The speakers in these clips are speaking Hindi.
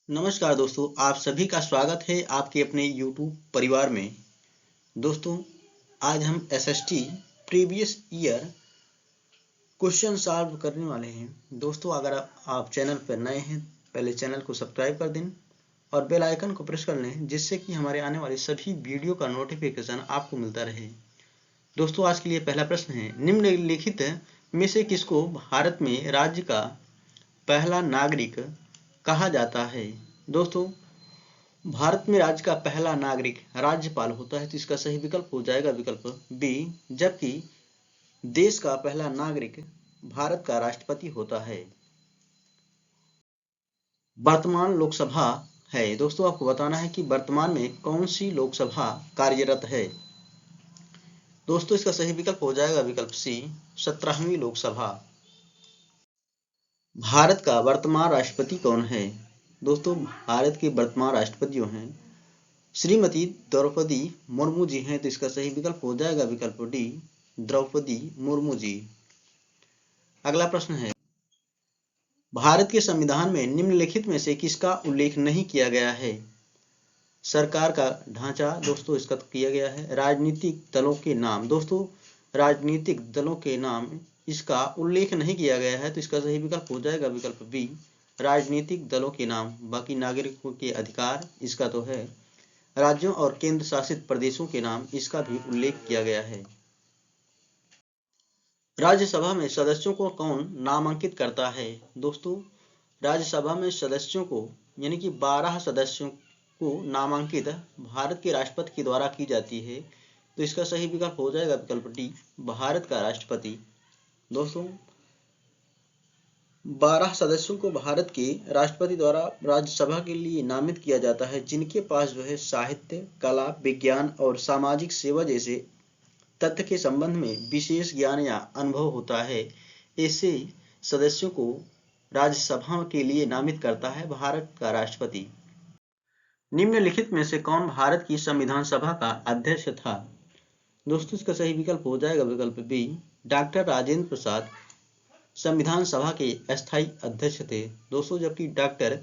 नमस्कार दोस्तों, आप सभी का स्वागत है आपके अपने YouTube परिवार में। दोस्तों, आज हम SST previous year question solve करने वाले हैं। दोस्तों, अगर आप चैनल पर नए हैं, पहले चैनल को सब्सक्राइब कर दें और बेल आइकन को प्रेस कर लें, जिससे कि हमारे आने वाले सभी वीडियो का नोटिफिकेशन आपको मिलता रहे। दोस्तों, आज के लिए पहला प्रश्न है, निम्नलिखित में से किसको भारत में राज्य का पहला नागरिक कहा जाता है? दोस्तों, भारत में राज्य का पहला नागरिक राज्यपाल होता है, तो इसका सही विकल्प हो जाएगा विकल्प बी। जबकि देश का पहला नागरिक भारत का राष्ट्रपति होता है। वर्तमान लोकसभा है। दोस्तों, आपको बताना है कि वर्तमान में कौन सी लोकसभा कार्यरत है। दोस्तों, इसका सही विकल्प हो जाएगा विकल्प सी, 17वीं लोकसभा। भारत का वर्तमान राष्ट्रपति कौन है? दोस्तों, भारत के वर्तमान राष्ट्रपति जो हैं श्रीमती द्रौपदी मुर्मू जी हैं, तो इसका सही विकल्प हो जाएगा विकल्प डी, द्रौपदी मुर्मू जी। अगला प्रश्न है, भारत के संविधान में निम्नलिखित में से किसका उल्लेख नहीं किया गया है? सरकार का ढांचा, दोस्तों इसका तो किया गया है। राजनीतिक दलों के नाम, दोस्तों राजनीतिक दलों के नाम इसका उल्लेख नहीं किया गया है, तो इसका सही विकल्प हो जाएगा विकल्प बी, राजनीतिक दलों के नाम। बाकी नागरिकों के अधिकार इसका तो है। राज्यों और केंद्र शासित प्रदेशों के नाम इसका भी उल्लेख किया गया है। राज्यसभा में सदस्यों को कौन नामांकित करता है? दोस्तों, राज्यसभा में सदस्यों को यानी कि 12 सदस्यों को नामांकित भारत के राष्ट्रपति के द्वारा की जाती है, तो इसका सही विकल्प हो जाएगा विकल्प डी, भारत का राष्ट्रपति। दोस्तों, 12 सदस्यों को भारत के राष्ट्रपति द्वारा राज्यसभा के लिए नामित किया जाता है, जिनके पास जो है साहित्य, कला, विज्ञान और सामाजिक सेवा जैसे तथ्य के संबंध में विशेष ज्ञान या अनुभव होता है। ऐसे सदस्यों को राज्यसभा के लिए नामित करता है भारत का राष्ट्रपति। निम्नलिखित में से कौन भारत की संविधान सभा का अध्यक्ष था? दोस्तों, इसका सही विकल्प हो जाएगा विकल्प बी, डॉक्टर राजेंद्र प्रसाद संविधान सभा के अस्थायी अध्यक्ष थे। दोस्तों, जबकि डॉक्टर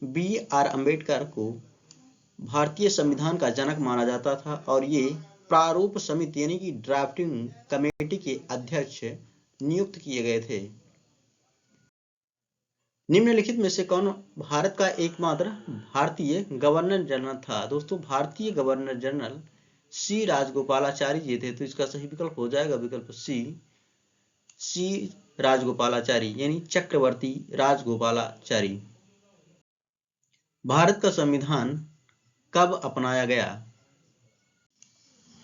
बी.आर. अम्बेडकर को भारतीय संविधान का जनक माना जाता था और ये प्रारूप समिति यानी कि ड्राफ्टिंग कमेटी के अध्यक्ष नियुक्त किए गए थे। निम्नलिखित में से कौन भारत का एकमात्र भारतीय गवर्नर जनरल था? दोस्तों, भारतीय गवर्नर जनरल सी राजगोपालाचारी जी थे, तो इसका सही विकल्प हो जाएगा विकल्प सी राजगोपालाचारी यानी चक्रवर्ती राजगोपालाचारी। भारत का संविधान कब अपनाया गया?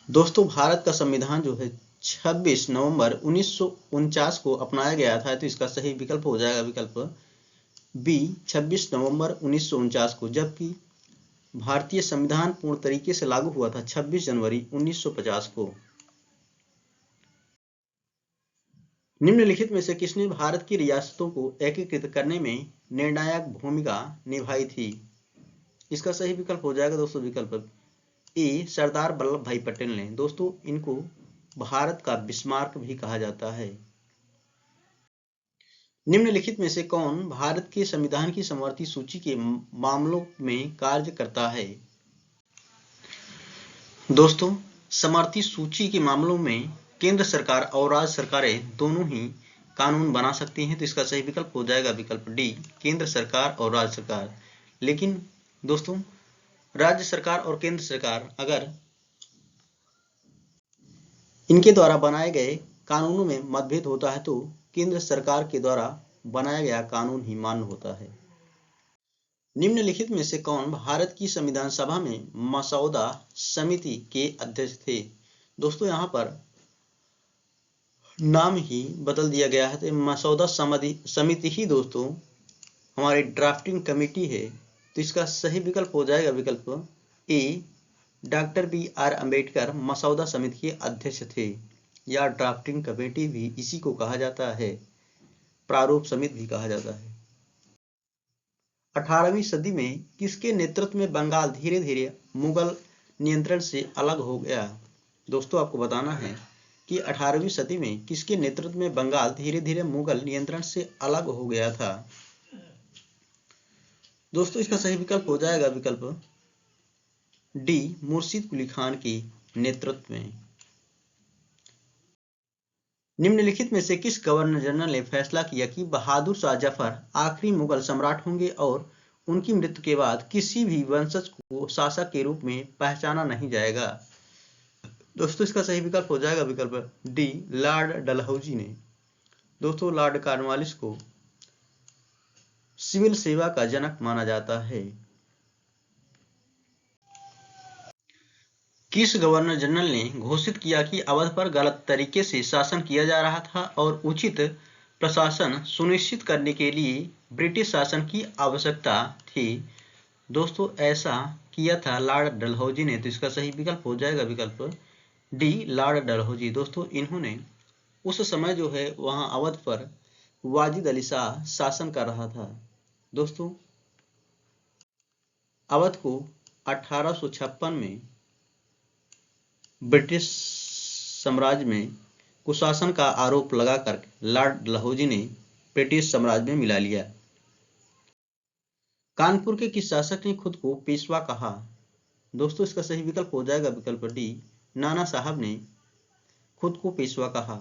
दोस्तों, भारत का संविधान जो है 26 नवंबर 1949 को अपनाया गया था, तो इसका सही विकल्प हो जाएगा विकल्प बी, 26 नवंबर 1949 को। जबकि भारतीय संविधान पूर्ण तरीके से लागू हुआ था 26 जनवरी 1950 को। निम्नलिखित में से किसने भारत की रियासतों को एकीकृत करने में निर्णायक भूमिका निभाई थी? इसका सही विकल्प हो जाएगा दोस्तों विकल्प ए, सरदार वल्लभ भाई पटेल ने। दोस्तों, इनको भारत का बिस्मार्क भी कहा जाता है। निम्नलिखित में से कौन भारत के संविधान की समवर्ती सूची के मामलों में कार्य करता है? दोस्तों, समवर्ती सूची के मामलों में केंद्र सरकार और राज्य सरकारें दोनों ही कानून बना सकती हैं, तो इसका सही विकल्प हो जाएगा विकल्प डी, केंद्र सरकार और राज्य सरकार। लेकिन दोस्तों, राज्य सरकार और केंद्र सरकार अगर इनके द्वारा बनाए गए कानूनों में मतभेद होता है, तो केंद्र सरकार के द्वारा बनाया गया कानून ही मान्य होता है। निम्नलिखित में से कौन भारत की संविधान सभा में मसौदा समिति के अध्यक्ष थे? दोस्तों, यहाँ पर नाम ही बदल दिया गया है, तो मसौदा समिति ही दोस्तों हमारी ड्राफ्टिंग कमेटी है, तो इसका सही विकल्प हो जाएगा विकल्प ए, डॉक्टर बी.आर. अम्बेडकर मसौदा समिति के अध्यक्ष थे, या ड्राफ्टिंग कमेटी भी इसी को कहा जाता है, प्रारूप समिति भी कहा जाता है। 18वीं सदी में किसके नेतृत्व में बंगाल धीरे धीरे मुगल नियंत्रण से अलग हो गया? दोस्तों, आपको बताना है कि 18वीं सदी में किसके नेतृत्व में बंगाल धीरे धीरे मुगल नियंत्रण से अलग हो गया था? दोस्तों इसका सही विकल्प हो जाएगा विकल्प डी, मुर्शिद कुली खान के नेतृत्व में। निम्नलिखित में से किस गवर्नर जनरल ने फैसला किया कि बहादुर शाह जफर आखिरी मुगल सम्राट होंगे और उनकी मृत्यु के बाद किसी भी वंशज को शासक के रूप में पहचाना नहीं जाएगा? दोस्तों इसका सही विकल्प हो जाएगा विकल्प डी, लॉर्ड डलहौजी ने। दोस्तों लॉर्ड कॉर्नवालिस को सिविल सेवा का जनक माना जाता है। किस गवर्नर जनरल ने घोषित किया कि अवध पर गलत तरीके से शासन किया जा रहा था और उचित प्रशासन सुनिश्चित करने के लिए ब्रिटिश शासन की आवश्यकता थी? दोस्तों ऐसा किया था लॉर्ड डलहौजी ने। तो इसका सही विकल्प हो जाएगा विकल्प डी, लॉर्ड डलहौजी। दोस्तों इन्होंने उस समय जो है वहां अवध पर वाजिद अली शाह शासन कर रहा था। दोस्तों अवध को 1856 में ब्रिटिश साम्राज्य में कुशासन का आरोप लगाकर लॉर्ड डलहौजी ने ब्रिटिश साम्राज्य में मिला लिया। कानपुर के किस शासक ने खुद को पेशवा कहा? दोस्तों इसका सही विकल्प हो जाएगा विकल्प डी, नाना साहब ने खुद को पेशवा कहा।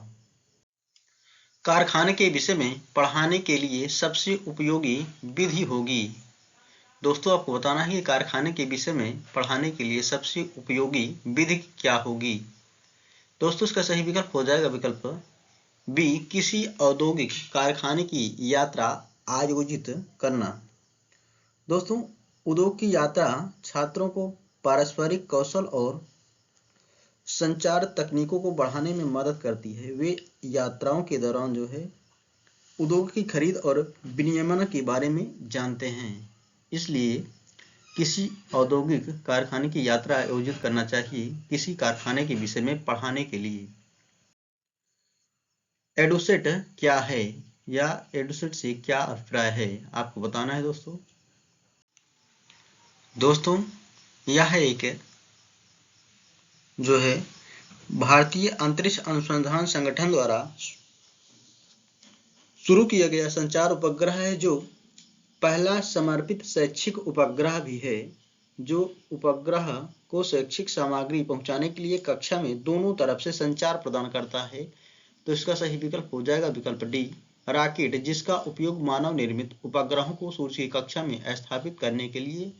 कारखाने के विषय में पढ़ाने के लिए सबसे उपयोगी विधि होगी? दोस्तों आपको बताना है कि कारखाने के विषय में पढ़ाने के लिए सबसे उपयोगी विधि क्या होगी? दोस्तों इसका सही विकल्प हो जाएगा विकल्प बी, किसी औद्योगिक कारखाने की यात्रा आयोजित करना। दोस्तों उद्योग की यात्रा छात्रों को पारस्परिक कौशल और संचार तकनीकों को बढ़ाने में मदद करती है। वे यात्राओं के दौरान जो है उद्योग की खरीद और विनियमन के बारे में जानते हैं। इसलिए किसी औद्योगिक कारखाने की यात्रा आयोजित करना चाहिए किसी कारखाने के विषय में पढ़ाने के लिए। एडुसेट क्या है या एडुसेट से क्या अभिप्राय है, आपको बताना है दोस्तों। दोस्तों यह एक जो है भारतीय अंतरिक्ष अनुसंधान संगठन द्वारा शुरू किया गया संचार उपग्रह है, जो पहला समर्पित शैक्षिक उपग्रह भी है, जो उपग्रह को शैक्षिक सामग्री पहुंचाने के लिए कक्षा में दोनों तरफ से संचार प्रदान करता है। तो इसका सही विकल्प हो जाएगा विकल्प डी, रॉकेट, जिसका उपयोग मानव निर्मित उपग्रहों को सूर्य की कक्षा में स्थापित करने के लिए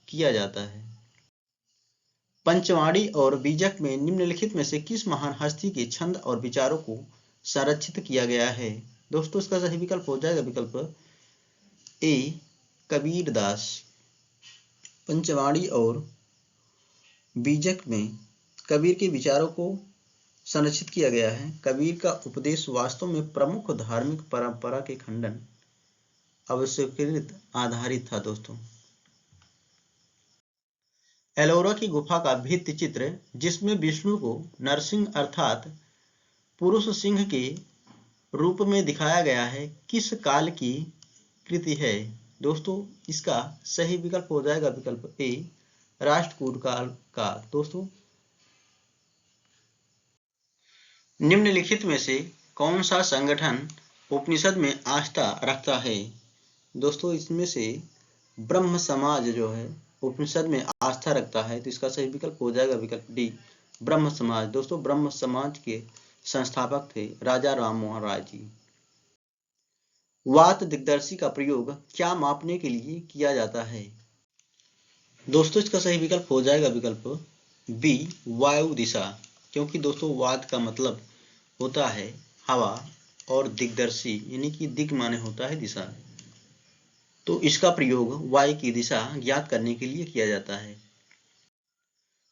किया जाता है। पंचवाड़ी और बीजक में निम्नलिखित में से किस महान हस्ती के छंद और विचारों को संरक्षित किया गया है? दोस्तों इसका सही विकल्प हो जाएगा विकल्प ए, कबीरदास। पंचवाड़ी और बीजक में कबीर के विचारों को संरक्षित किया गया है। कबीर का उपदेश वास्तव में प्रमुख धार्मिक परंपरा के खंडन आवश्यकता आधारित था। दोस्तों एलोरा की गुफा का भित्ति चित्र, जिसमें विष्णु को नरसिंह अर्थात पुरुष सिंह के रूप में दिखाया गया है, किस काल की कृति है? दोस्तों इसका सही विकल्प हो जाएगा विकल्प ए, राष्ट्रकूट काल का। दोस्तों निम्नलिखित में से कौन सा संगठन उपनिषद में आस्था रखता है? दोस्तों इसमें से ब्रह्म समाज जो है उपनिषद में आस्था रखता है। तो इसका सही विकल्प हो जाएगा विकल्प डी, ब्रह्म समाज। दोस्तों ब्रह्म समाज के संस्थापक थे राजा राम मोहन राय जी। वात दिग्दर्शी का प्रयोग क्या मापने के लिए किया जाता है? दोस्तों इसका सही विकल्प हो जाएगा विकल्प बी, वायु दिशा, क्योंकि दोस्तों वात का मतलब होता है हवा और दिग्दर्शी यानी कि दिग माने होता है दिशा, तो इसका प्रयोग वायु की दिशा ज्ञात करने के लिए किया जाता है।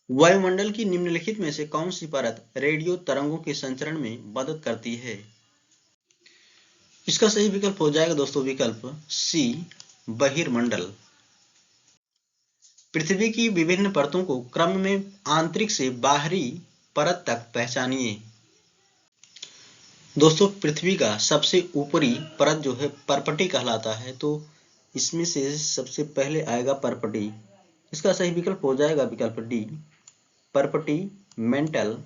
वायुमंडल की निम्नलिखित में से कौन सी परत रेडियो तरंगों के संचरण में मदद करती है? इसका सही विकल्प हो जाएगा दोस्तों विकल्प सी, बहिर्मंडल। पृथ्वी की विभिन्न परतों को क्रम में आंतरिक से बाहरी परत तक पहचानिए। दोस्तों पृथ्वी का सबसे ऊपरी परत जो है परपटी कहलाता है, तो इसमें से सबसे पहले आएगा परपटी। इसका सही विकल्प हो जाएगा विकल्प डी, परपटी, मेंटल,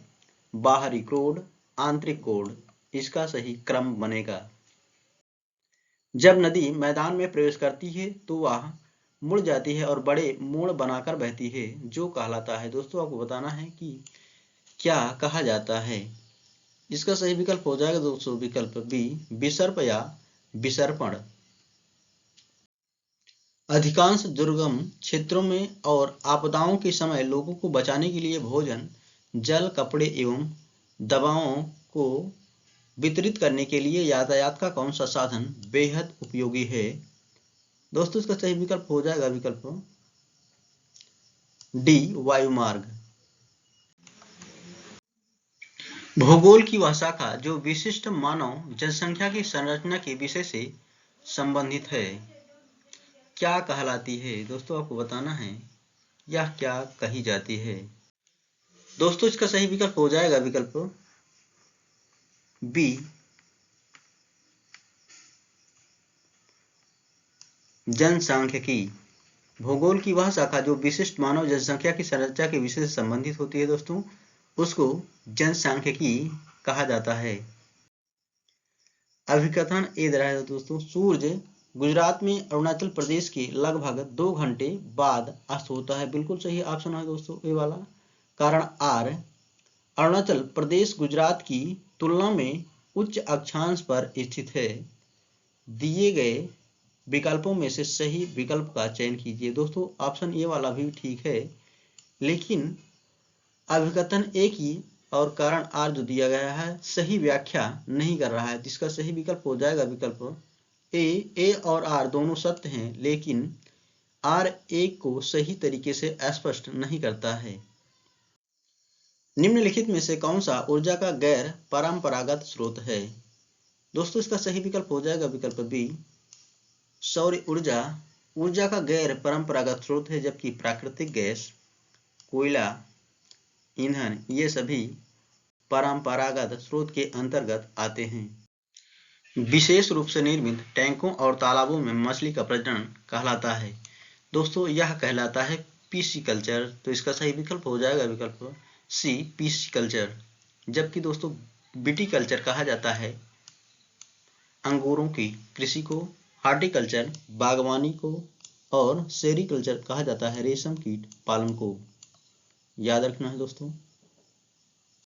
बाहरी कोड, आंतरिक कोड। इसका सही क्रम बनेगा। जब नदी मैदान में प्रवेश करती है तो वह मुड़ जाती है और बड़े मोड़ बनाकर बहती है, जो कहलाता है। दोस्तों आपको बताना है कि क्या कहा जाता है। इसका सही विकल्प हो जाएगा दोस्तों विकल्प बी, विसर्प या विसर्पण। अधिकांश दुर्गम क्षेत्रों में और आपदाओं के समय लोगों को बचाने के लिए भोजन, जल, कपड़े एवं दवाओं को वितरित करने के लिए यातायात का कौन सा साधन बेहद उपयोगी है। दोस्तों इसका सही विकल्प हो जाएगा विकल्प डी, वायुमार्ग। भूगोल की वह शाखा जो विशिष्ट मानव जनसंख्या की संरचना के विषय से संबंधित है, क्या कहलाती है। दोस्तों आपको बताना है यह क्या कही जाती है। दोस्तों इसका सही विकल्प हो जाएगा विकल्प बी, जनसांख्यिकी। भूगोल की वह शाखा जो विशिष्ट मानव जनसंख्या की संरचना के विषय से संबंधित होती है दोस्तों, उसको जनसांख्यिकी कहा जाता है। अभिकथन ए दे रहा है दोस्तों, सूर्य गुजरात में अरुणाचल प्रदेश के लगभग 2 घंटे बाद अस्त होता है। बिल्कुल सही ऑप्शन है दोस्तों ए वाला। कारण आर, अरुणाचल प्रदेश गुजरात की तुलना में उच्च अक्षांश पर स्थित है। दिए गए विकल्पों में से सही विकल्प का चयन कीजिए। दोस्तों ऑप्शन ए वाला भी ठीक है, लेकिन अभिकथन ए की और कारण आर जो दिया गया है सही व्याख्या नहीं कर रहा है। जिसका सही विकल्प हो जाएगा विकल्प ए और आर दोनों सत्य हैं, लेकिन आर ए को सही तरीके से स्पष्ट नहीं करता है। निम्नलिखित में से कौन सा ऊर्जा का गैर परंपरागत स्रोत है। दोस्तों इसका सही विकल्प हो जाएगा विकल्प बी, सौर ऊर्जा ऊर्जा का गैर परंपरागत स्रोत है, जबकि प्राकृतिक गैस, कोयला, ईंधन ये सभी परंपरागत स्रोत के अंतर्गत आते हैं। विशेष रूप से निर्मित टैंकों और तालाबों में मछली का प्रजनन कहलाता है। दोस्तों यह कहलाता है पिस्सीकल्चर। तो इसका सही विकल्प हो जाएगा विकल्प सी, पिस्सीकल्चर। जबकि दोस्तों विटीकल्चर कहा जाता है अंगूरों की कृषि को, हार्टिकल्चर बागवानी को और सेरीकल्चर कहा जाता है रेशम कीट पालन को। याद रखना है दोस्तों।